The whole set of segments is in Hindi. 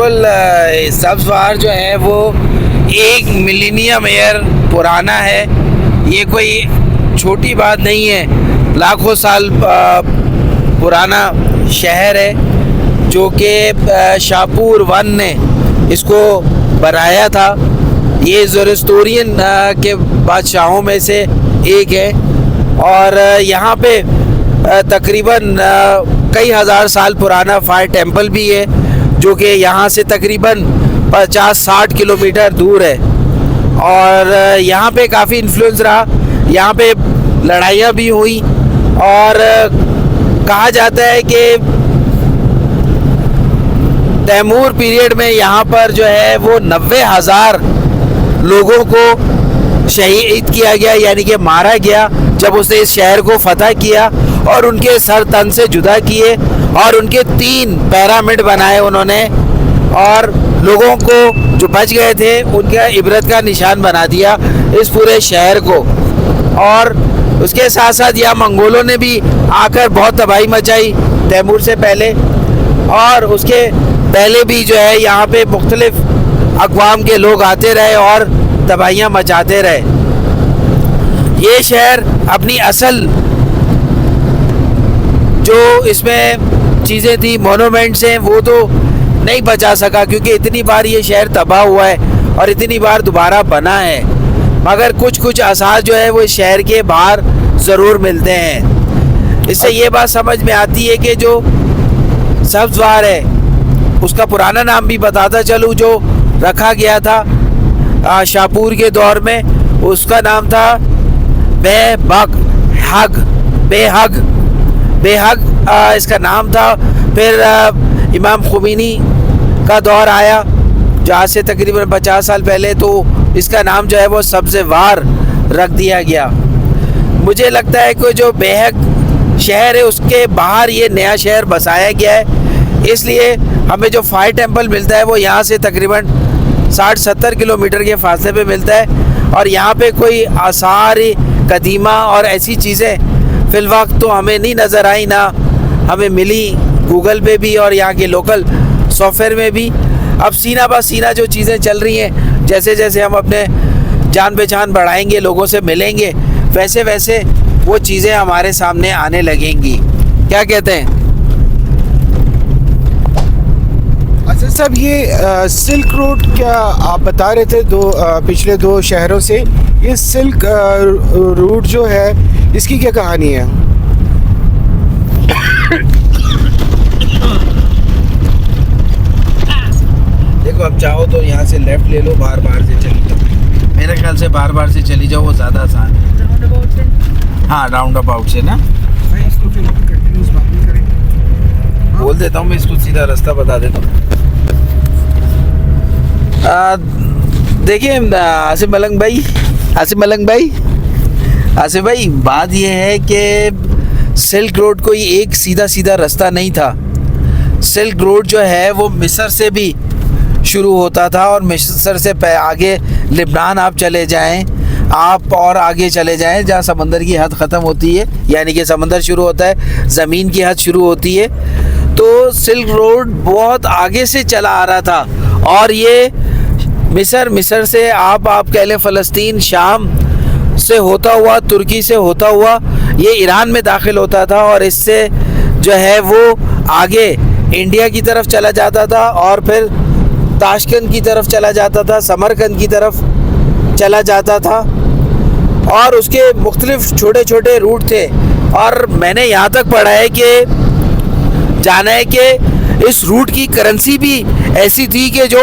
बिल्कुल सब्ज़वार जो है वो 1 मिलीनियम ईयर पुराना है। ये कोई छोटी बात नहीं है, लाखों साल पुराना शहर है जो कि शाहपुर वन ने इसको बनाया था। ये ज़ोरास्ट्रियन के बादशाहों में से एक है और यहाँ पे तकरीबन कई हज़ार साल पुराना फायर टेम्पल भी है जो कि यहाँ से तकरीबन 50-60 किलोमीटर दूर है। और यहाँ पे काफ़ी इन्फ्लुएंस रहा, यहाँ पे लड़ाइयाँ भी हुई और कहा जाता है कि तैमूर पीरियड में यहाँ पर जो है वो 90,000 लोगों को शहीद किया गया, यानी कि मारा गया जब उसने इस शहर को फतह किया और उनके सर तन से जुदा किए और उनके 3 पिरामिड बनाए उन्होंने और लोगों को जो बच गए थे उनका इबरत का निशान बना दिया इस पूरे शहर को। और उसके साथ साथ यहाँ मंगोलों ने भी आकर बहुत तबाही मचाई तैमूर से पहले, और उसके पहले भी जो है यहाँ पे मुख्तलिफ अक़वाम के लोग आते रहे और तबाहियाँ मचाते रहे। ये शहर अपनी असल जो इसमें चीज़ें थी, मोनूमेंट्स हैं, वो तो नहीं बचा सका क्योंकि इतनी बार ये शहर तबाह हुआ है और इतनी बार दोबारा बना है। मगर कुछ कुछ आसार जो है वो इस शहर के बाहर ज़रूर मिलते हैं। इससे ये बात समझ में आती है कि जो सब्ज़वार है उसका पुराना नाम भी बताता चलूँ, जो रखा गया था शाहपुर के दौर में, उसका नाम था बेहग इसका नाम था। फिर इमाम खुमैनी का दौर आया जो आज से तकरीबन 50 साल पहले, तो इसका नाम जो है वो सब्ज़वार रख दिया गया। मुझे लगता है कि जो बेहग शहर है उसके बाहर ये नया शहर बसाया गया है, इसलिए हमें जो फायर टेम्पल मिलता है वो यहाँ से तकरीबन 60-70 किलोमीटर के फासले पे मिलता है। और यहाँ पे कोई आसार कदीमा और ऐसी चीज़ें फ़िलवक्त तो हमें नहीं नज़र आई, ना हमें मिली गूगल पे भी और यहाँ के लोकल सॉफ्टवेयर में भी। अब सीना बा सीना जो चीज़ें चल रही हैं, जैसे जैसे हम अपने जान पहचान बढ़ाएंगे, लोगों से मिलेंगे, वैसे वैसे वो चीज़ें हमारे सामने आने लगेंगी। क्या कहते हैं? अच्छा साहब, ये सिल्क रोड क्या आप बता रहे थे पिछले 2 शहरों से, ये सिल्क रूट जो है इसकी क्या कहानी है? देखो, अब चाहो तो यहाँ से लेफ़्ट ले लो, बार बार से चली जाओ। मेरे ख्याल से बार बार से चली जाओ, वो ज़्यादा आसान है। राउंड अबाउट से? हाँ, राउंड अबाउट से ना। इसको फिर कंटिन्यूस बात नहीं करेंगे। बोल देता हूँ मैं, इसको सीधा रास्ता बता देता हूँ। देखिए आसिफ भाई, बात ये है कि सिल्क रोड कोई एक सीधा रास्ता नहीं था। सिल्क रोड जो है वो मिस्र से भी शुरू होता था और मिस्र से आगे लेबनान आप चले जाएं, आप और आगे चले जाएं जहाँ समंदर की हद ख़त्म होती है, यानी कि समंदर शुरू होता है, ज़मीन की हद शुरू होती है। तो सिल्क रोड बहुत आगे से चला आ रहा था और ये मिस्र से आप कह लें फ़लस्तीन, शाम से होता हुआ, तुर्की से होता हुआ ये ईरान में दाखिल होता था और इससे जो है वो आगे इंडिया की तरफ चला जाता था और फिर ताशकंद की तरफ चला जाता था, समरकंद की तरफ चला जाता था और उसके मुख्तलिफ छोटे छोटे रूट थे। और मैंने यहाँ तक पढ़ा है कि जाना है कि इस रूट की करेंसी भी ऐसी थी कि जो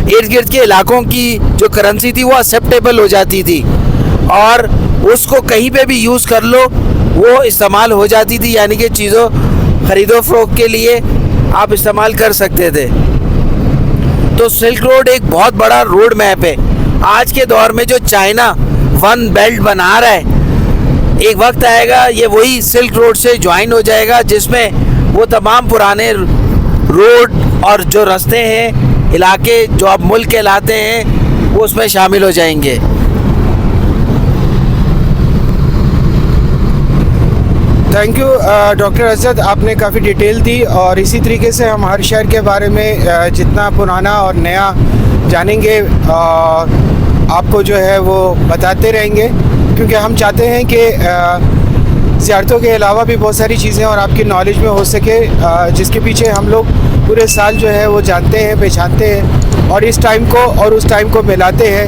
इर्द गिर्द के इलाकों की जो करेंसी थी वो एक्सेप्टेबल हो जाती थी और उसको कहीं पे भी यूज़ कर लो वो इस्तेमाल हो जाती थी, यानी कि चीज़ों ख़रीदो फ़रोख्त के लिए आप इस्तेमाल कर सकते थे। तो सिल्क रोड एक बहुत बड़ा रोड मैप है। आज के दौर में जो चाइना वन बेल्ट बना रहा है, एक वक्त आएगा ये वही सिल्क रोड से ज्वाइन हो जाएगा, जिसमें वो तमाम पुराने रोड और जो रास्ते हैं, इलाके जो अब मुल्क कहलाते हैं, वो उसमें शामिल हो जाएंगे। थैंक यू डॉक्टर असद, आपने काफ़ी डिटेल दी और इसी तरीके से हम हर शहर के बारे में जितना पुराना और नया जानेंगे आपको जो है वो बताते रहेंगे, क्योंकि हम चाहते हैं कि ज़ियारतों के अलावा भी बहुत सारी चीज़ें और आपकी नॉलेज में हो सके, जिसके पीछे हम लोग पूरे साल जो है वो जानते हैं, पहचानते हैं और इस टाइम को और उस टाइम को मिलाते हैं।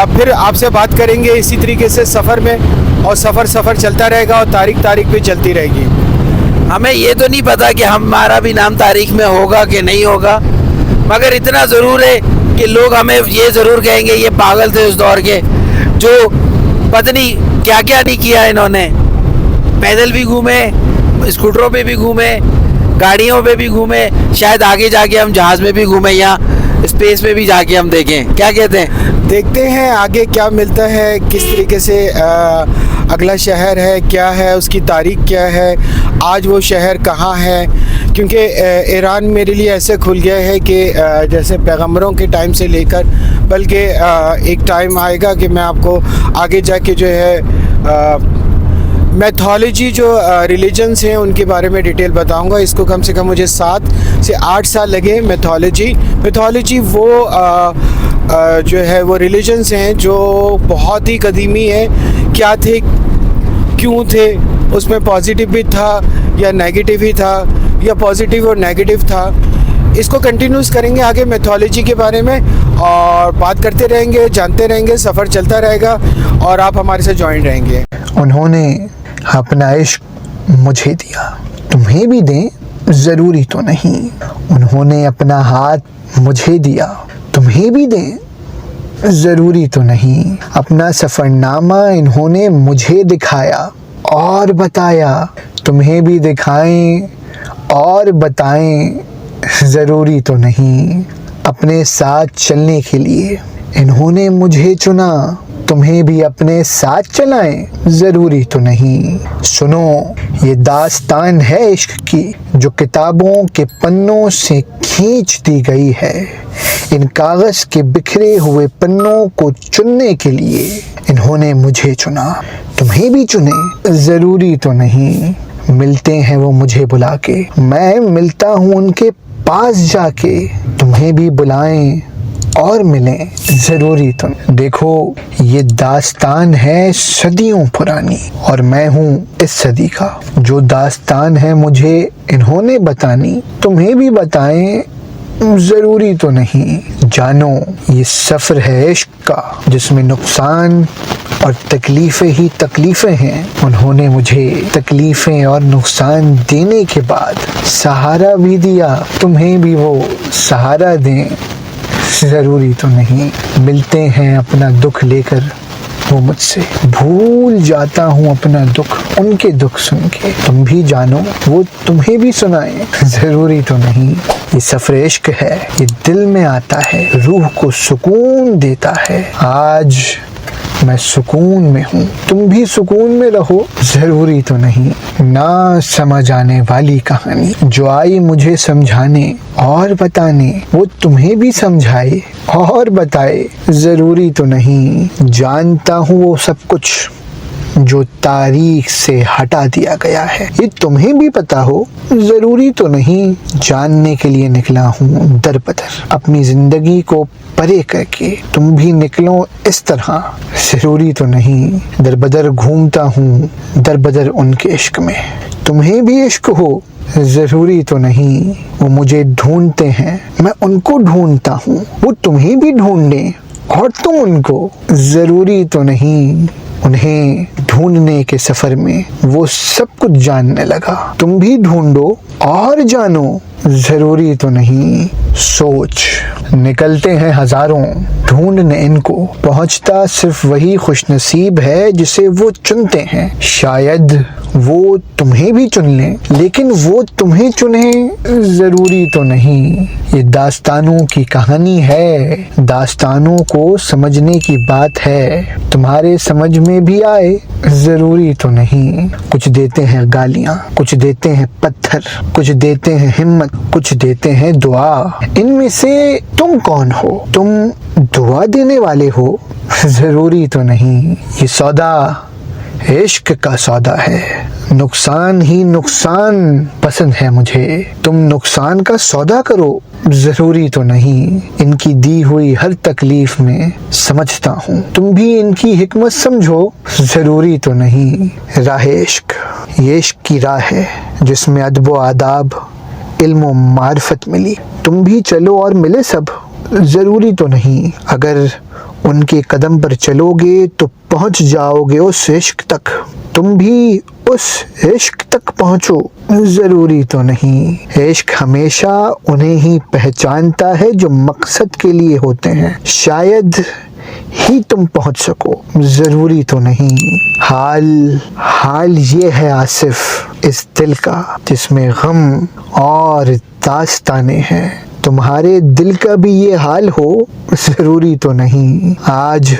फिर आपसे बात करेंगे इसी तरीके से सफ़र में, और सफ़र चलता रहेगा और तारीख भी चलती रहेगी। हमें ये तो नहीं पता कि हमारा भी नाम तारीख में होगा कि नहीं होगा, मगर इतना ज़रूर है कि लोग हमें ये ज़रूर कहेंगे ये पागल थे उस दौर के, जो पता नहीं क्या क्या नहीं किया इन्होंने। पैदल भी घूमे, स्कूटरों पे भी घूमे, गाड़ियों पे भी घूमे, शायद आगे जाके हम जहाज़ में भी घूमे या स्पेस में भी जाके हम देखें। क्या कहते हैं? देखते हैं आगे क्या मिलता है, किस तरीके से अगला शहर है, क्या है, उसकी तारीख क्या है, आज वो शहर कहाँ है। क्योंकि ईरान मेरे लिए ऐसे खुल गया है कि जैसे पैगंबरों के टाइम से लेकर, बल्कि एक टाइम आएगा कि मैं आपको आगे जाके जो है मैथोलॉजी जो रिलीजन्स हैं उनके बारे में डिटेल बताऊंगा। इसको कम से कम मुझे 7 से 8 साल लगे। मैथोलॉजी वो जो है वो रिलीजन्स हैं जो बहुत ही कदीमी है। क्या थे, क्यों थे, उसमें पॉजिटिव भी था या नेगेटिव ही था, या पॉजिटिव और नेगेटिव था। इसको कंटिन्यूस करेंगे आगे मैथोलॉजी के बारे में और बात करते रहेंगे, जानते रहेंगे, सफ़र चलता रहेगा और आप हमारे साथ ज्वाइन रहेंगे। उन्होंने अपना इश्क मुझे दिया, तुम्हें भी दें ज़रूरी तो नहीं। उन्होंने अपना हाथ मुझे दिया, तुम्हें भी दें ज़रूरी तो नहीं। अपना सफ़रनामा इन्होंने मुझे दिखाया और बताया, तुम्हें भी दिखाएं और बताएं ज़रूरी तो नहीं। अपने साथ चलने के लिए इन्होंने मुझे चुना, तुम्हें भी अपने साथ चलाएं ज़रूरी तो नहीं। सुनो ये दास्तान है इश्क की, जो किताबों के पन्नों से खींच दी गई है। इन कागज़ के बिखरे हुए पन्नों को चुनने के लिए इन्होंने मुझे चुना, तुम्हें भी चुने ज़रूरी तो नहीं। मिलते हैं वो मुझे बुला के, मैं मिलता हूँ उनके पास जाके, तुम्हें भी बुलाएं और मिलें ज़रूरी तो। देखो ये दास्तान है सदियों पुरानी और मैं हूँ इस सदी का। जो दास्तान है मुझे इन्होंने बतानी, तुम्हें भी बताएं ज़रूरी तो नहीं। जानो ये सफ़र है इश्क का, जिसमें नुकसान और तकलीफ़ें ही तकलीफ़ें हैं। उन्होंने मुझे तकलीफ़ें और नुकसान देने के बाद सहारा भी दिया, तुम्हें भी वो सहारा दें ज़रूरी तो नहीं। मिलते हैं अपना दुख लेकर वो मुझसे, भूल जाता हूँ अपना दुख उनके दुख सुन के। तुम भी जानो वो तुम्हें भी सुनाए ज़रूरी तो नहीं। ये सफ़र इश्क है, ये दिल में आता है, रूह को सुकून देता है। आज मैं सुकून में हूँ, तुम भी सुकून में रहो ज़रूरी तो नहीं। ना समझ आने वाली कहानी जो आई मुझे समझाने और बताने, वो तुम्हें भी समझाए और बताए ज़रूरी तो नहीं। जानता हूँ वो सब कुछ जो तारीख से हटा दिया गया है, ये तुम्हें भी पता हो ज़रूरी तो नहीं। जानने के लिए निकला हूँ दर बदर, अपनी ज़िंदगी को परे करके तुम भी निकलो इस तरह ज़रूरी तो नहीं। दर बदर घूमता हूँ दर बदर उनके इश्क में, तुम्हें भी इश्क हो ज़रूरी तो नहीं। वो मुझे ढूंढते हैं, मैं उनको ढूंढता हूँ, वो तुम्हें भी ढूंढें और तुम उनको ज़रूरी तो नहीं। उन्हें ढूंढने के सफ़र में वो सब कुछ जानने लगा, तुम भी ढूंढो और जानो ज़रूरी तो नहीं। सोच निकलते हैं हज़ारों ढूंढने इनको, पहुंचता सिर्फ वही खुशनसीब है जिसे वो चुनते हैं। शायद वो तुम्हें भी चुन लें, लेकिन वो तुम्हें चुने ज़रूरी तो नहीं। ये दास्तानों की कहानी है, दास्तानों को समझने की बात है। तुम्हारे समझ में भी आए ज़रूरी तो नहीं। कुछ देते हैं गालियाँ, कुछ देते हैं पत्थर, कुछ देते हैं हिम्मत, कुछ देते हैं दुआ। इनमें से तुम कौन हो? तुम दुआ देने वाले हो ज़रूरी तो नहीं। ये सौदा इश्क का सौदा है, नुकसान ही नुकसान पसंद है मुझे। तुम नुकसान का सौदा करो, जरूरी तो नहीं। इनकी दी हुई हर तकलीफ में समझता हूँ, तुम भी इनकी हिकमत समझो, जरूरी तो नहीं। राह इश्क, ये इश्क की राह है जिसमें अदब व आदाब, इल्म व मार्फत मिली। तुम भी चलो और मिले सब, जरूरी तो नहीं। अगर उनके कदम पर चलोगे तो पहुंच जाओगे उस इश्क तक। तुम भी उस इश्क तक पहुंचो, जरूरी तो नहीं। इश्क हमेशा उन्हें ही पहचानता है जो मकसद के लिए होते हैं। शायद ही तुम पहुंच सको, जरूरी तो नहीं। हाल ये है आसिफ इस दिल का जिसमें गम और दास्ताने हैं। तुम्हारे दिल का भी ये हाल हो, जरूरी तो नहीं। आज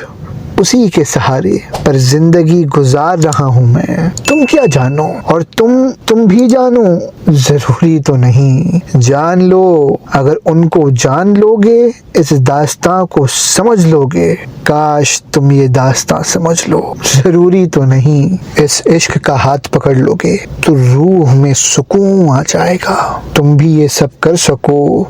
उसी के सहारे पर जिंदगी गुजार रहा हूँ मैं। तुम क्या जानो और तुम भी जानो, जरूरी तो नहीं। जान लो, अगर उनको जान लोगे, इस दास्तां को समझ लोगे। काश तुम ये दास्तां समझ लो, जरूरी तो नहीं। इस इश्क का हाथ पकड़ लोगे तो रूह में सुकून आ जाएगा। तुम भी ये सब कर सको,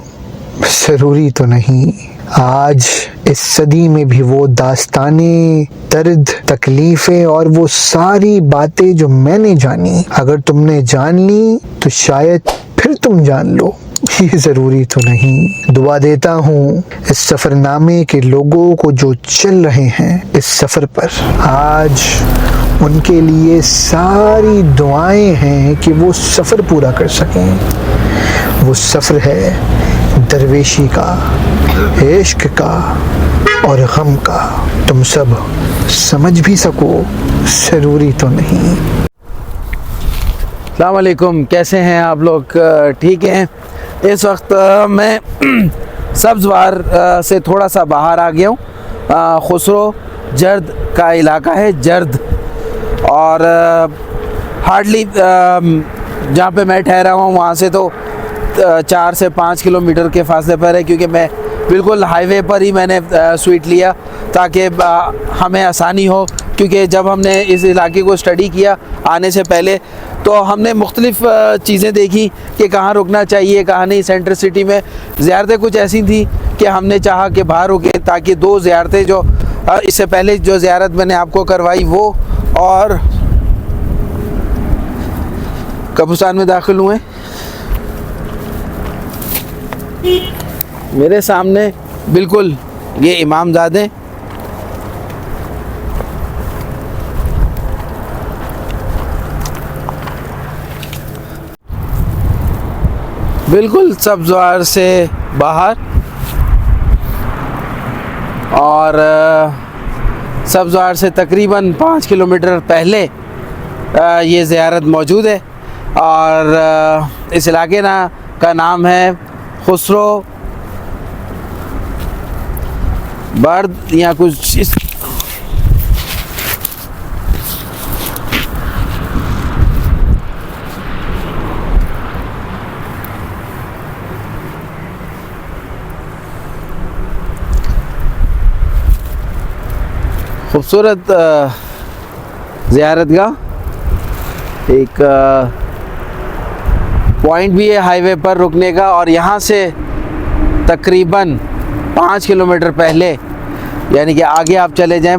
जरूरी तो नहीं। आज इस सदी में भी वो दास्ताने, दर्द, तकलीफें और वो सारी बातें जो मैंने जानी, अगर तुमने जान ली तो शायद फिर तुम जान लो, ये जरूरी तो नहीं। दुआ देता हूँ इस सफरनामे के लोगों को जो चल रहे हैं इस सफर पर। आज उनके लिए सारी दुआएं हैं कि वो सफर पूरा कर सकें। वो सफर है दरवेशी का, इश्क का और गम का। तुम सब समझ भी सको, जरूरी तो नहीं। अस्सलाम वालेकुम, कैसे हैं आप लोग? ठीक हैं? इस वक्त मैं सब्ज़वार से थोड़ा सा बाहर आ गया हूँ। खुसरो जर्द का इलाका है, जर्द, और हार्डली जहाँ पे मैं ठहरा हुआ हूँ वहाँ से तो 4 से 5 किलोमीटर के फासले पर है, क्योंकि मैं बिल्कुल हाईवे पर ही मैंने स्वीट लिया ताकि हमें आसानी हो। क्योंकि जब हमने इस इलाके को स्टडी किया आने से पहले तो हमने मुख्तलिफ़ चीज़ें देखी कि कहाँ रुकना चाहिए, कहाँ नहीं। सेंटर सिटी में ज़ियारतें कुछ ऐसी थी कि हमने चाहा कि बाहर रुके, ताकि 2 ज़ियारतें जो इससे पहले जो ज़ियारत मैंने आपको करवाई वो और कब्रिस्तान में दाखिल हुए। मेरे सामने बिल्कुल ये इमामज़ादे, बिल्कुल सब्ज़वार से बाहर, और सब्ज़वार से तकरीबन 5 किलोमीटर पहले ये ज़ियारत मौजूद है। और इस इलाके का नाम है खुसरो बर्द या कुछ इस खूबसूरत ज़ियारतगाह। एक पॉइंट भी है हाईवे पर रुकने का, और यहाँ से तकरीबन 5 किलोमीटर पहले, यानी कि आगे आप चले जाएं,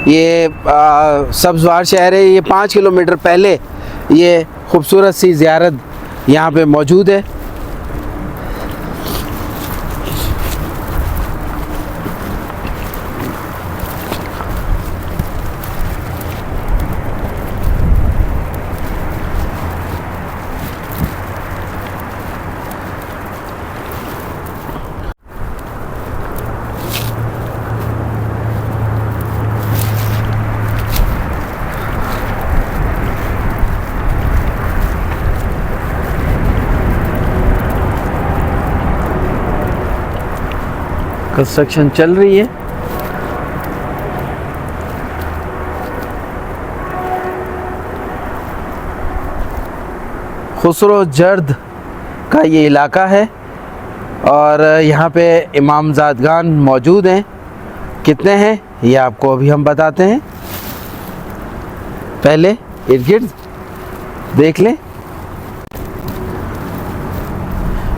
ये सब्ज़वार शहर है, ये 5 किलोमीटर पहले ये खूबसूरत सी ज़ियारत यहाँ पे मौजूद है। कंस्ट्रक्शन चल रही है। खुसरो जर्द का ये इलाका है, और यहाँ पे इमामज़ादगान मौजूद हैं। कितने हैं ये आपको अभी हम बताते हैं। पहले इर्द गिर्द देख लें,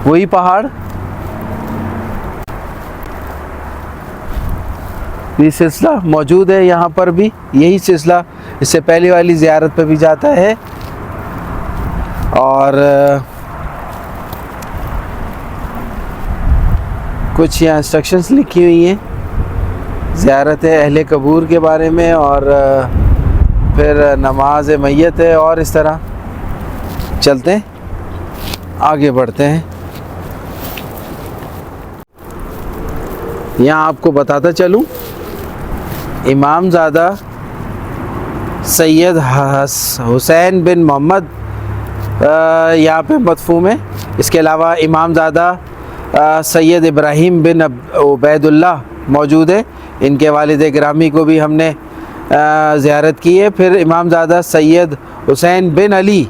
वही पहाड़, ये सिलसिला मौजूद है यहाँ पर भी। यही सिलसिला इससे पहले वाली ज़ियारत पे भी जाता है। और कुछ यहाँ इंस्ट्रक्शंस लिखी हुई हैं ज़ियारत अहले कबूर के बारे में, और फिर नमाज मैयत है, और इस तरह चलते हैं, आगे बढ़ते हैं। यहाँ आपको बताता चलूँ, इमामज़ादा सैयद हुसैन बिन मोहम्मद यहाँ पे मदफूम है। इसके अलावा इमामज़ादा सैयद इब्राहीम बिन उबैदुल्लाह मौजूद है। इनके वालिद गिरामी को भी हमने ज़ियारत की है। फिर इमामज़ादा सैयद हुसैन बिन अली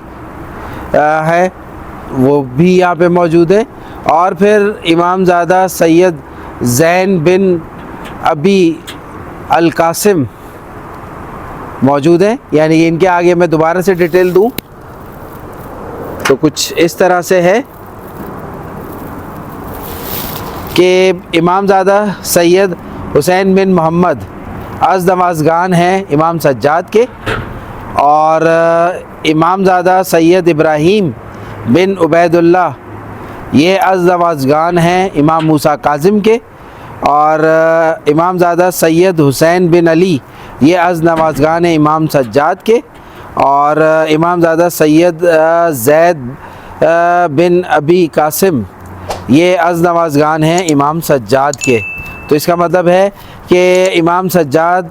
है, वो भी यहाँ पे मौजूद है। और फिर इमामज़ादा सैयद ज़ैन बिन अबी अल कासिम मौजूद है। यानी कि इनके आगे मैं दोबारा से डिटेल दूँ तो कुछ इस तरह से है कि इमामज़ादा सैयद हुसैन बिन मोहम्मद अज़ नवाज़गान हैं इमाम सज्जाद के, और इमामज़ादा सैयद इब्राहीम बिन उबैदुल्लाह ये अज़ नवाज़गान हैं इमाम मूसा काज़िम के, और इमामज़ादा सैयद हुसैन बिन अली ये अज़ नवाज़गान हैं इमाम सज्जाद के, और इमामज़ादा सैयद ज़ैद बिन अबी कासिम ये अज़ नवाज़गान हैं इमाम सज्जाद के। तो इसका मतलब है कि इमाम सज्जाद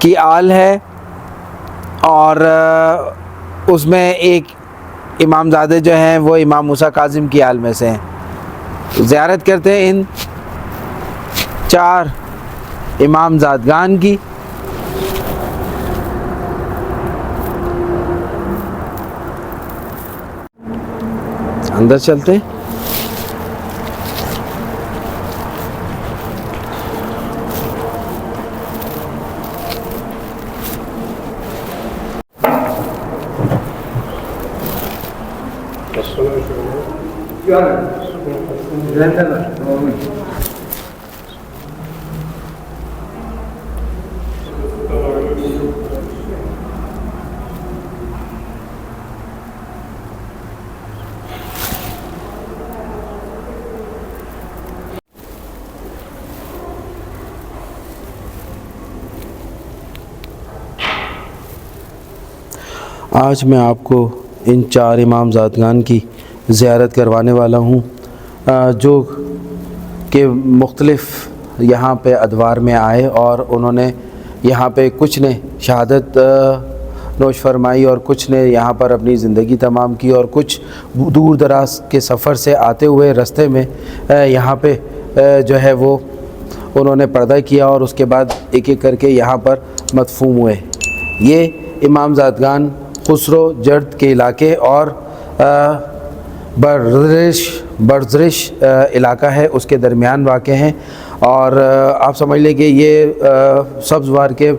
की आल है, और उसमें एक इमामज़ादे जो हैं वो इमाम मूसा काज़िम की आल में से हैं। ज़ियारत करते हैं इन 4 इमामज़ादगान की। अंदर चलते हैं। आज मैं आपको इन 4 इमामज़ादगान की ज़ियारत करवाने वाला हूँ, जो कि मुख्तलिफ़ यहाँ पे अदवार में आए और उन्होंने यहाँ पे कुछ ने शहादत नोश फरमाई और कुछ ने यहाँ पर अपनी ज़िंदगी तमाम की, और कुछ दूर दराज के सफ़र से आते हुए रास्ते में यहाँ पे जो है वो उन्होंने पर्दा किया, और उसके बाद एक एक करके यहाँ पर मदफूम हुए। ये इमामज़ादगान खुसरो जर्द के इलाके और बर्ज़रिश इलाका है उसके दरमियान वाक़े हैं। और आप समझ लें कि ये सब्ज़वार के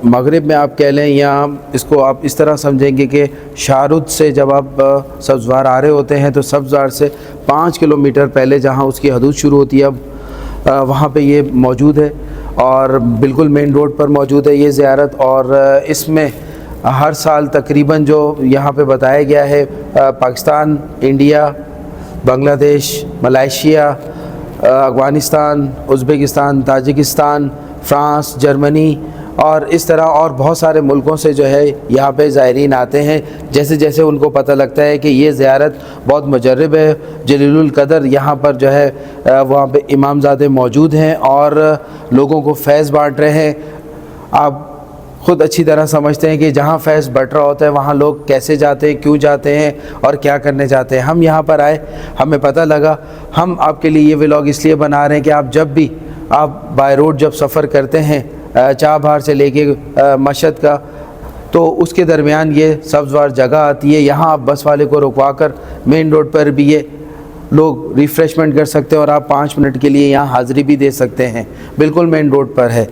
मगरिब में आप कह लें, या इसको आप इस तरह समझेंगे कि शारुद से जब आप सब्ज़वार आ रहे होते हैं तो सब्ज़वार से 5 किलोमीटर पहले जहाँ उसकी हदूद शुरू होती है, अब वहाँ पे ये मौजूद है, और बिल्कुल मेन रोड पर मौजूद है ये ज़ियारत। और इसमें हर साल तकरीबन जो यहाँ पे बताया गया है, Pakistan, India, Bangladesh, Malaysia, Afghanistan, Uzbekistan, Tajikistan, France, Germany और इस तरह और बहुत सारे मुल्कों से जो है यहाँ पे ज़ायरीन आते हैं। जैसे जैसे उनको पता लगता है कि ये ज़ियारत बहुत मुजर्रब है, जलीलुल क़दर यहाँ पर जो है वहाँ पे इमामज़ादे मौजूद हैं और लोगों को फैज़ बाँट रहे हैं। आप ख़ुद अच्छी तरह समझते हैं कि जहाँ फैज़ बट रहा होता है वहाँ लोग कैसे जाते हैं, क्यों जाते हैं और क्या करने जाते हैं। हम यहाँ पर आए, हमें पता लगा, हम आपके लिए ये व्लॉग इसलिए बना रहे हैं कि आप जब भी आप बाय रोड जब सफ़र करते हैं चाबहार से लेके मशहद का, तो उसके दरमियान ये सब्ज़वार जगह आती है, यहाँ आप बस वाले को रुकवा कर मेन रोड पर भी ये लोग रिफ़्रेशमेंट कर सकते हैं और आप 5 मिनट के लिए यहाँ हाज़िरी भी दे सकते हैं। बिल्कुल मेन रोड पर है।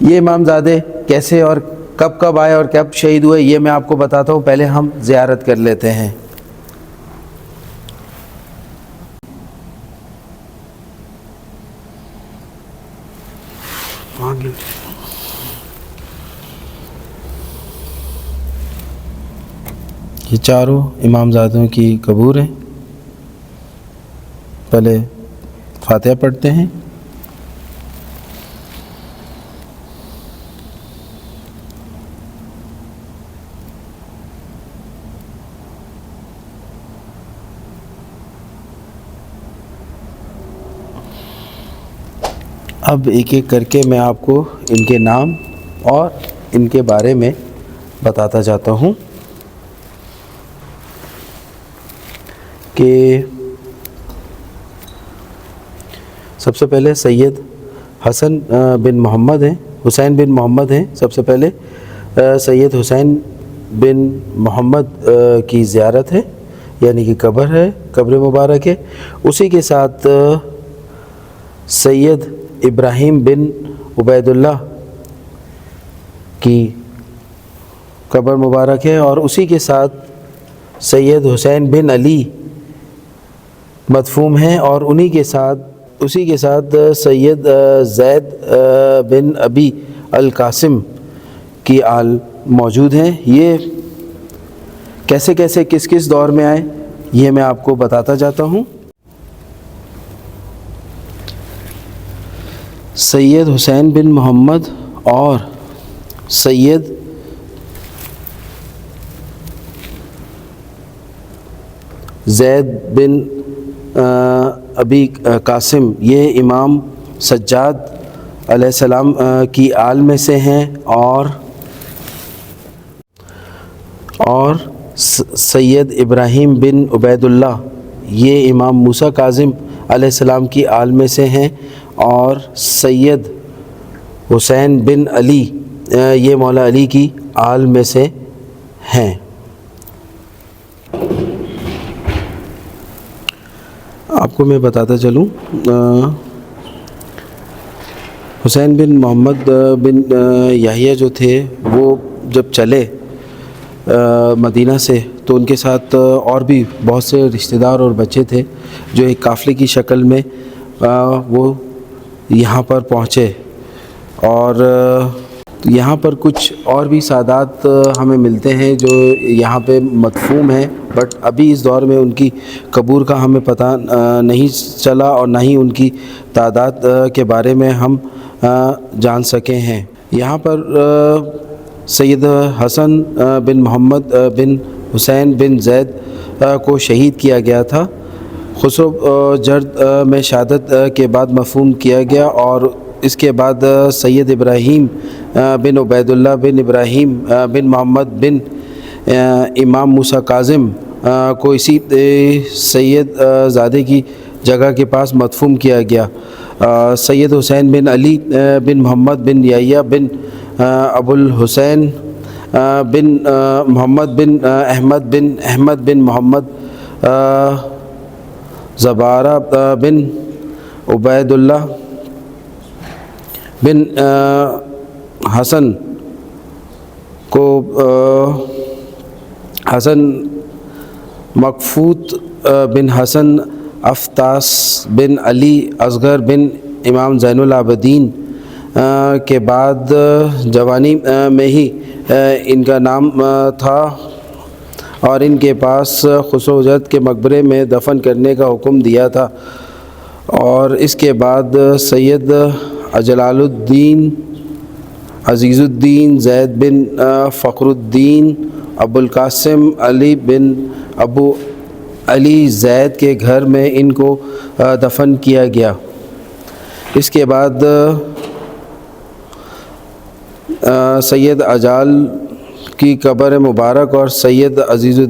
ये इमामज़ादे कैसे और कब कब आए और कब शहीद हुए ये मैं आपको बताता हूँ। पहले हम ज़ियारत कर लेते हैं। ये चारों इमामज़ादों की कब्र हैं। पहले फातिहा पढ़ते हैं। अब एक एक करके मैं आपको इनके नाम और इनके बारे में बताता जाता हूँ कि सबसे पहले सैयद हसन बिन मोहम्मद हैं, हुसैन बिन मोहम्मद हैं। सबसे पहले सैयद हुसैन बिन मोहम्मद की ज़ियारत है, यानी कि कब्र है, कब्र मुबारक है। उसी के साथ सैयद इब्राहीम बिन उबैदुल्लाह की कब्र मुबारक है, और उसी के साथ सैयद हुसैन बिन अली मदफूम हैं, और उसी के साथ सैयद ज़ैद बिन अबी अल कासिम की आल मौजूद हैं। ये कैसे कैसे किस किस दौर में आए ये मैं आपको बताता जाता हूँ। सैयद हुसैन बिन मोहम्मद और सैयद ज़ैद बिन अबी कासिम ये इमाम सज्जाद अलैहिस्सलाम की आल में से हैं, और सैयद इब्राहीम बिन उबैदुल्लाह ये इमाम मूसा काज़िम अलैहिस्सलाम की आल में से हैं, और सैयद हुसैन बिन अली ये मौला अली की आल में से हैं। आपको मैं बताता चलूँ, हुसैन बिन मोहम्मद बिन याहिया जो थे वो जब चले मदीना से, तो उनके साथ और भी बहुत से रिश्तेदार और बच्चे थे जो एक काफ़िले की शक्ल में वो यहाँ पर पहुँचे। और यहाँ पर कुछ और भी सादात हमें मिलते हैं जो यहाँ पे मदफूम हैं, बट अभी इस दौर में उनकी कब्र का हमें पता नहीं चला, और ना ही उनकी तादाद के बारे में हम जान सके हैं। यहाँ पर सैयद हसन बिन मोहम्मद बिन हुसैन बिन ज़ैद को शहीद किया गया था। खुसरो जर्द में शहादत के बाद मफहूम किया गया, और इसके बाद सैयद इब्राहीम बिन उबैदुल्लाह बिन इब्राहीम बिन मोहम्मद बिन इमाम मूसा काज़िम को इसी सैयद ज़ादे की जगह के पास मदफून किया गया। सैयद हुसैन बिन अली बिन मोहम्मद बिन याहिया बिन अबुल हुसैन बिन मोहम्मद बिन अहमद बिन मोहम्मद ज़बारा बिन उबैदुल्लाह बिन हसन को हसन मकफूत बिन हसन अफ्तास बिन अली असगर बिन इमाम ज़ैनुल आबिदीन के बाद जवानी में ही इनका नाम था, और इनके पास खुसरोजत के मकबरे में दफन करने का हुक्म दिया था। और इसके बाद सैयद जलालुद्दीन अज़ीज़ुद्दीन ज़ैद बिन फ़खरुद्दीन अबुल कासिम अली बिन अबू अली ज़ैद के घर में इनको दफन किया गया। इसके बाद सैयद अजाल की कब्र मुबारक और सैयद अज़ीज़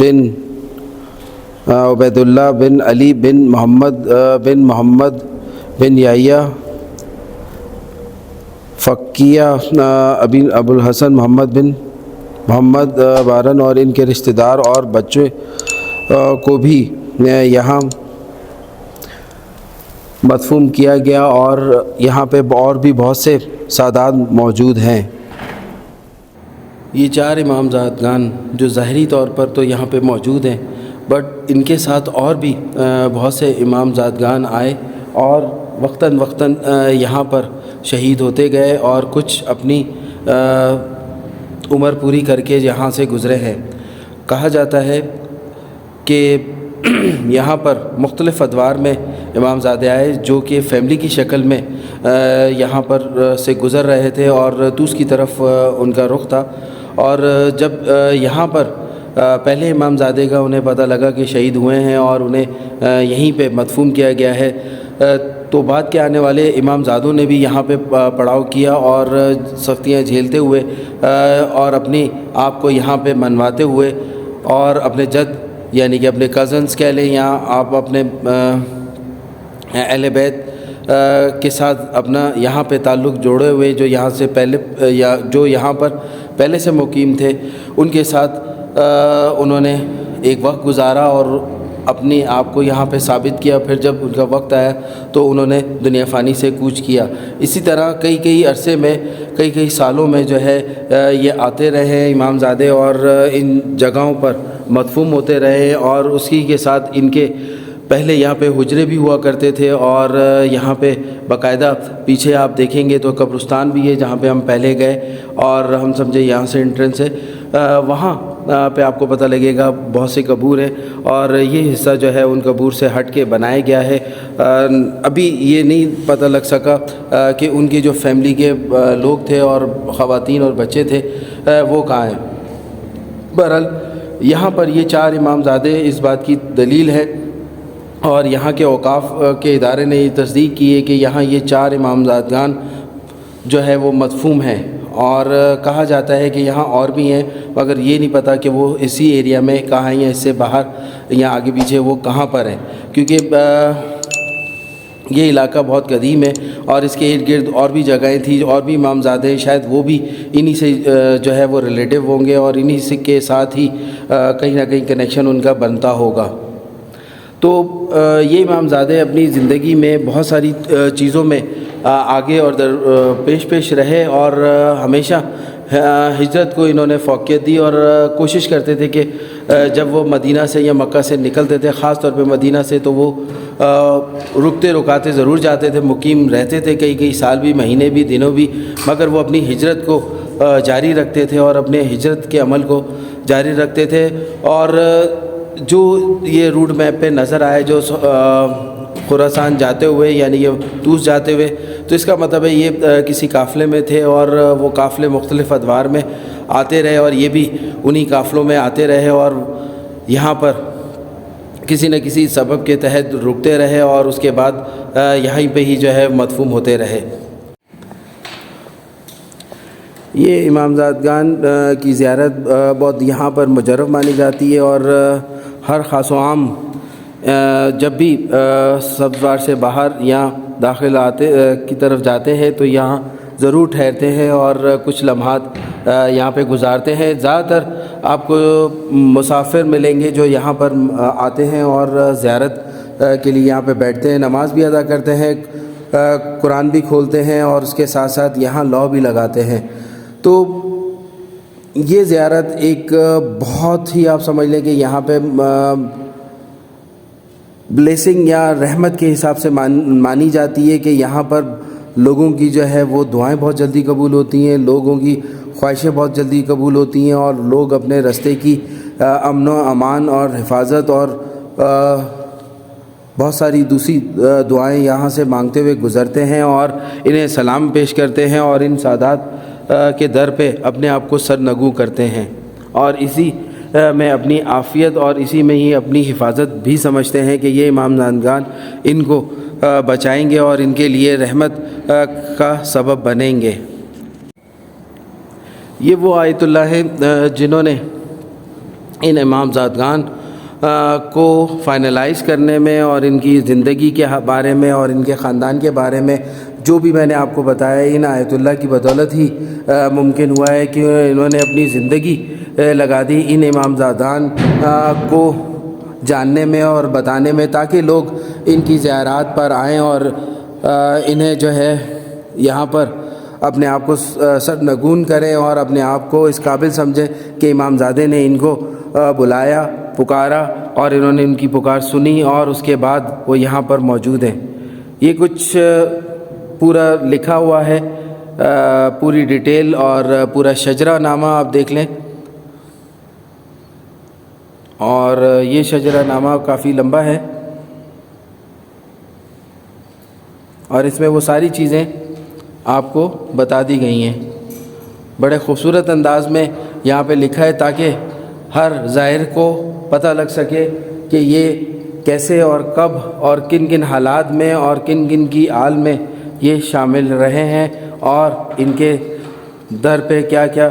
बिन उबैदुल्लाह बिन अली बिन मोहम्मद बिन याहिया फ़क्किया अबुल हसन मोहम्मद बारन और इनके रिश्तेदार और बच्चे को भी यहाँ मदफून किया गया और यहाँ पे और भी बहुत से सादात मौजूद हैं। ये 4 इमामज़ादगान जो ज़ाहरी तौर पर तो यहाँ पे मौजूद हैं, बट इनके साथ और भी बहुत से इमामज़ादगान आए और वक्तन वक्तन यहाँ पर शहीद होते गए और कुछ अपनी उम्र पूरी करके यहाँ से गुज़रे हैं। कहा जाता है कि यहाँ पर मुख्तलिफ़ अदवार में इमामज़ादे आए जो कि फ़ैमिली की शक्ल में यहाँ पर से गुज़र रहे थे और तूस की तरफ उनका रुख था। और जब यहाँ पर पहले इमामज़ादे का उन्हें पता लगा कि शहीद हुए हैं और उन्हें यहीं पे मदफून किया गया है, तो बाद के आने वाले इमामज़ादों ने भी यहाँ पे पड़ाव किया और सख्तियाँ झेलते हुए और अपनी आप को यहाँ पे मनवाते हुए और अपने जद यानी कि अपने कज़न्स कह लें या आप अपने अहले बैत के साथ अपना यहाँ पे ताल्लुक़ जोड़े हुए जो यहाँ से पहले या जो यहाँ पर पहले से मुकीम थे, उनके साथ उन्होंने एक वक्त गुजारा और अपने आप को यहाँ पे साबित किया। फिर जब उनका वक्त आया तो उन्होंने दुनिया फ़ानी से कूच किया। इसी तरह कई अरसे में कई सालों में जो है ये आते रहे इमामज़ादे और इन जगहों पर मदफून होते रहे और उसी के साथ इनके पहले यहाँ पे हुजरे भी हुआ करते थे और यहाँ पे बाकायदा पीछे आप देखेंगे तो कब्रिस्तान भी है जहाँ पे हम पहले गए और हम समझे यहाँ से एंट्रेंस है। वहाँ पे आपको पता लगेगा बहुत से कबूर हैं और ये हिस्सा जो है उन कबूर से हट के बनाया गया है। अभी ये नहीं पता लग सका कि उनकी जो फैमिली के लोग थे और ख़वातीन और बच्चे थे वो कहाँ हैं। बहरहाल यहाँ पर ये 4 इमामज़ादे इस बात की दलील है और यहाँ के औकाफ़ के इदारे ने ये तस्दीक की है कि यहाँ ये 4 इमामज़ादगान जो है वो मदफून हैं और कहा जाता है कि यहाँ और भी हैं, मगर ये नहीं पता कि वो इसी एरिया में कहाँ हैं या इससे बाहर या आगे पीछे वो कहाँ पर हैं, क्योंकि ये इलाका बहुत कदीम है और इसके इर्द गिर्द और भी जगहें थी और भी इमामज़ादे शायद वो भी इन्हीं से जो है वो रिलेटिव होंगे और इन्हीं से के साथ ही कहीं ना कहीं कनेक्शन उनका बनता होगा। तो ये इमामज़ादे अपनी ज़िंदगी में बहुत सारी चीज़ों में आगे और पेश रहे और हमेशा हिजरत को इन्होंने फ़ौक़ियत दी और कोशिश करते थे कि जब वो मदीना से या मक्का से निकलते थे, ख़ास तौर पे मदीना से, तो वो रुकते रुकाते ज़रूर जाते थे, मुकीम रहते थे कई साल भी, महीने भी, दिनों भी, मगर वो अपनी हिजरत को जारी रखते थे और अपने हिजरत के अमल को जारी रखते थे। और जो ये रूट मैप पे नज़र आए जो खुरासान जाते हुए यानी ये तूस जाते हुए, तो इसका मतलब है ये किसी काफ़िले में थे और वो काफ़िले मुख्तलिफ़ अदवार में आते रहे और ये भी उन्हीं काफ़िलों में आते रहे और यहाँ पर किसी न किसी सबब के तहत रुकते रहे और उसके बाद यहीं पे ही जो है मदफून होते रहे। ये इमामज़ादगान की ज़ियारत बहुत यहाँ पर मुजर्रब मानी जाती है और हर ख़ास व आम जब भी सब्ज़वार से बाहर या दाखिल आते की तरफ जाते हैं तो यहाँ ज़रूर ठहरते हैं और कुछ लम्हात यहाँ पे गुजारते हैं। ज़्यादातर आपको मुसाफिर मिलेंगे जो यहाँ पर आते हैं और ज़ियारत के लिए यहाँ पे बैठते हैं, नमाज़ भी अदा करते हैं, कुरान भी खोलते हैं और उसके साथ साथ यहाँ लौ भी लगाते हैं। तो ये ज़ियारत एक बहुत ही आप समझ लें कि यहाँ पे ब्लेसिंग या रहमत के हिसाब से मानी जाती है कि यहाँ पर लोगों की जो है वो दुआएं बहुत जल्दी कबूल होती हैं, लोगों की ख्वाहिशें बहुत जल्दी कबूल होती हैं और लोग अपने रास्ते की अमन व अमान और हिफाजत और बहुत सारी दूसरी दुआएं यहाँ से मांगते हुए गुज़रते हैं और इन्हें सलाम पेश करते हैं और इन सादात के दर पे अपने आप को सरनगू करते हैं और इसी में अपनी आफ़ियत और इसी में ही अपनी हिफाजत भी समझते हैं कि ये इमामज़ादगान इनको बचाएंगे और इनके लिए रहमत का सबब बनेंगे। ये वो आयतुल्लाह हैं जिन्होंने इन इमामज़ादगान को फ़ाइनलाइज़ करने में और इनकी ज़िंदगी के बारे में और इनके ख़ानदान के बारे में जो भी मैंने आपको बताया, इन आयतुल्लाह की बदौलत ही मुमकिन हुआ है कि इन्होंने अपनी ज़िंदगी लगा दी इन इमामज़ादान को जानने में और बताने में, ताकि लोग इनकी ज़ियारत पर आएँ और इन्हें जो है यहाँ पर अपने आप को सरनगून करें और अपने आप को इस काबिल समझें कि इमामज़ादे ने इनको बुलाया, पुकारा और इन्होंने उनकी पुकार सुनी और उसके बाद वो यहाँ पर मौजूद हैं। ये कुछ पूरा लिखा हुआ है, पूरी डिटेल और पूरा शजरा नामा आप देख लें। और ये शजरा नामा काफ़ी लंबा है और इसमें वो सारी चीज़ें आपको बता दी गई हैं। बड़े ख़ूबसूरत अंदाज में यहाँ पे लिखा है ताकि हर ज़ाहिर को पता लग सके कि ये कैसे और कब और किन किन हालात में और किन किन की आल में ये शामिल रहे हैं और इनके दर पे क्या क्या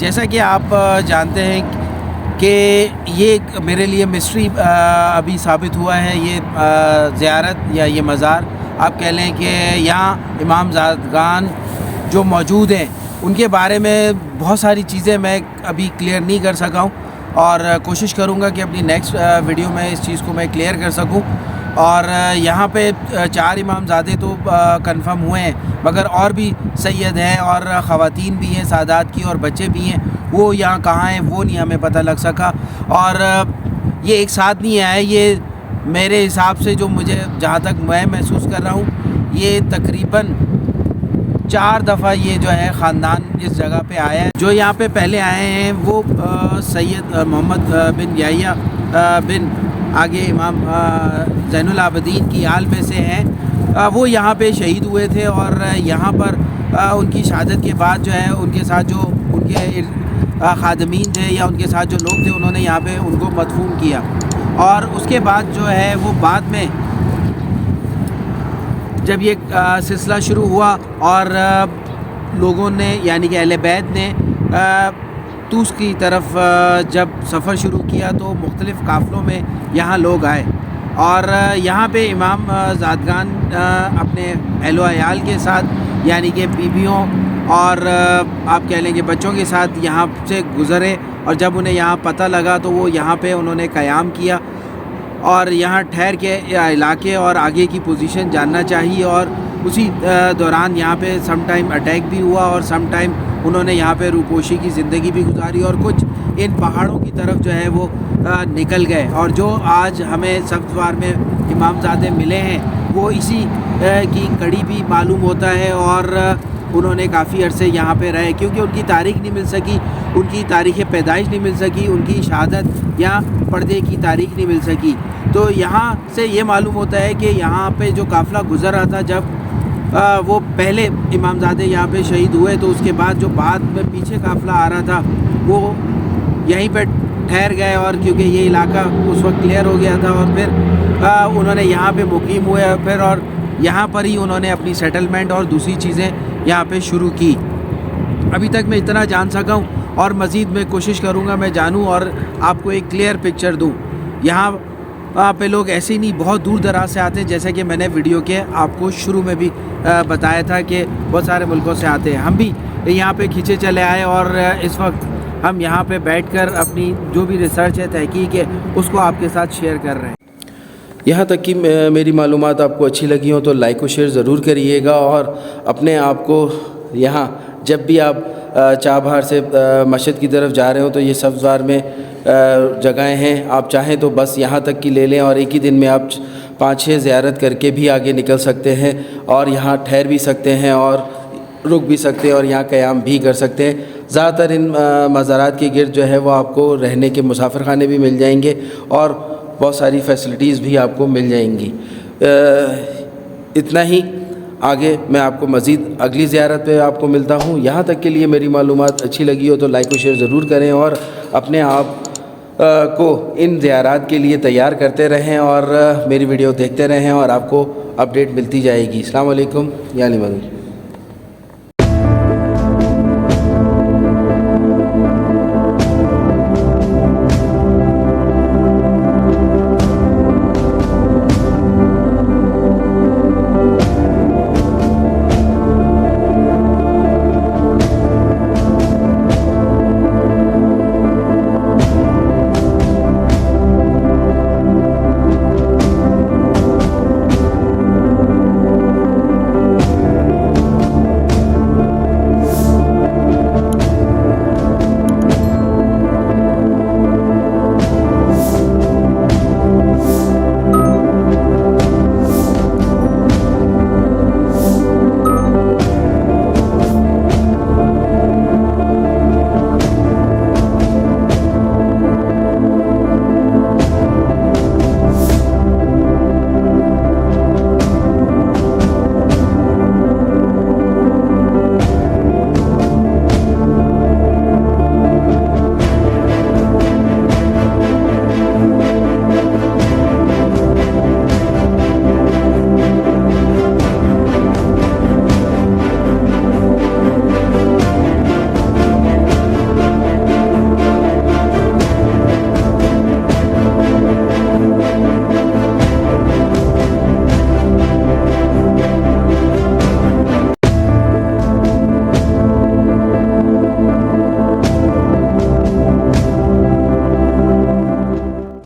जैसा कि आप जानते हैं कि ये एक मेरे लिए मिस्ट्री अभी साबित हुआ है। ये ज़ियारत या ये मज़ार आप कह लें कि यहाँ इमामज़ादगान जो मौजूद हैं उनके बारे में बहुत सारी चीज़ें मैं अभी क्लियर नहीं कर सका हूँ और कोशिश करूँगा कि अपनी नेक्स्ट वीडियो में इस चीज़ को मैं क्लियर कर सकूँ। और यहाँ पे 4 इमामज़ादे तो कंफर्म हुए हैं, मगर और भी सैयद हैं और ख़वातीन भी हैं, सादात की और बच्चे भी हैं। वो यहाँ कहाँ हैं वो नहीं हमें पता लग सका। और ये एक साथ नहीं आए, ये मेरे हिसाब से जो मुझे जहाँ तक मैं महसूस कर रहा हूँ, ये तकरीबन 4 दफ़ा ये जो है ख़ानदान इस जगह पे आया है। जो यहाँ पे पहले आए हैं वो सैयद मोहम्मद बिन याहिया बिन आगे इमाम ज़ैनुल आबिदीन की आल में से हैं। वो यहाँ पे शहीद हुए थे और यहाँ पर उनकी शहादत के बाद जो है उनके साथ जो उनके खादमीन थे या उनके साथ जो लोग थे उन्होंने यहाँ पे उनको मदफून किया। और उसके बाद जो है वो बाद में जब ये सिलसिला शुरू हुआ और लोगों ने यानी कि अहले बैत ने तूस की तरफ जब सफ़र शुरू किया तो मुख्तलिफ़ काफ़िलों में यहाँ लोग आए और यहाँ पे इमाम ज़ादगान अपने अहलो अयाल के साथ यानी कि बीबियों और आप कह लेंगे बच्चों के साथ यहाँ से गुज़रे। और जब उन्हें यहाँ पता लगा तो वो यहाँ पे उन्होंने क़याम किया और यहाँ ठहर के इलाके और आगे की पोजीशन जानना चाहिए। और उसी दौरान यहाँ पे सम टाइम अटैक भी हुआ और सम टाइम उन्होंने यहाँ पे रूपोशी की ज़िंदगी भी गुजारी और कुछ इन पहाड़ों की तरफ जो है वो निकल गए। और जो आज हमें सब्ज़वार में इमामज़ादे मिले हैं वो इसी की कड़ी भी मालूम होता है। और उन्होंने काफ़ी अरसे यहाँ पे रहे क्योंकि उनकी तारीख़ नहीं मिल सकी, उनकी तारीख़ पैदाइश नहीं मिल सकी, उनकी शहादत या पर्दे की तारीख़ नहीं मिल सकी। तो यहाँ से ये मालूम होता है कि यहाँ पे जो काफ़िला गुज़र रहा था जब वो पहले इमामज़ादे यहाँ पे शहीद हुए तो उसके बाद जो बाद में पीछे काफ़िला आ रहा था वो यहीं पे ठहर गए। और क्योंकि ये इलाका उस वक्त क्लियर हो गया था और फिर उन्होंने यहाँ पे मुकीम हुए फिर और यहाँ पर ही उन्होंने अपनी सेटलमेंट और दूसरी चीज़ें यहाँ पे शुरू की। अभी तक मैं इतना जान सका हूँ और मज़ीद मैं कोशिश करूँगा मैं जानूँ और आपको एक क्लियर पिक्चर दूँ। यहाँ पे लोग ऐसे ही नहीं बहुत दूर दराज से आते हैं, जैसे कि मैंने वीडियो के आपको शुरू में भी बताया था कि बहुत सारे मुल्कों से आते हैं। हम भी यहाँ पे खींचे चले आए और इस वक्त हम यहाँ पे बैठकर अपनी जो भी रिसर्च है तहकीक है उसको आपके साथ शेयर कर रहे हैं। यहाँ तक कि मेरी मालूमात आपको अच्छी लगी हो तो लाइक और शेयर ज़रूर करिएगा और अपने आप को यहाँ जब भी आप चाबहार से मस्जिद की तरफ जा रहे हो तो ये सब्ज़वार में जगहें हैं, आप चाहें तो बस यहाँ तक की ले लें और एक ही दिन में आप 5-6 ज़ियारत करके भी आगे निकल सकते हैं और यहाँ ठहर भी सकते हैं और रुक भी सकते हैं और यहाँ क़याम भी कर सकते हैं। ज़्यादातर इन मज़ारात के गिर्द जो है वो आपको रहने के मुसाफिर खाने भी मिल जाएंगे और बहुत सारी फैसिलिटीज़ भी आपको मिल जाएंगी। इतना ही, आगे मैं आपको मज़ीद अगली ज़ियारत पे आपको मिलता हूँ। यहाँ तक के लिए मेरी मालूमात अच्छी लगी हो तो लाइक और शेयर ज़रूर करें और अपने आप को इन ज़ियारात के लिए तैयार करते रहें और मेरी वीडियो देखते रहें और आपको अपडेट मिलती जाएगी। अस्सलाम वालेकुम या अली मदद।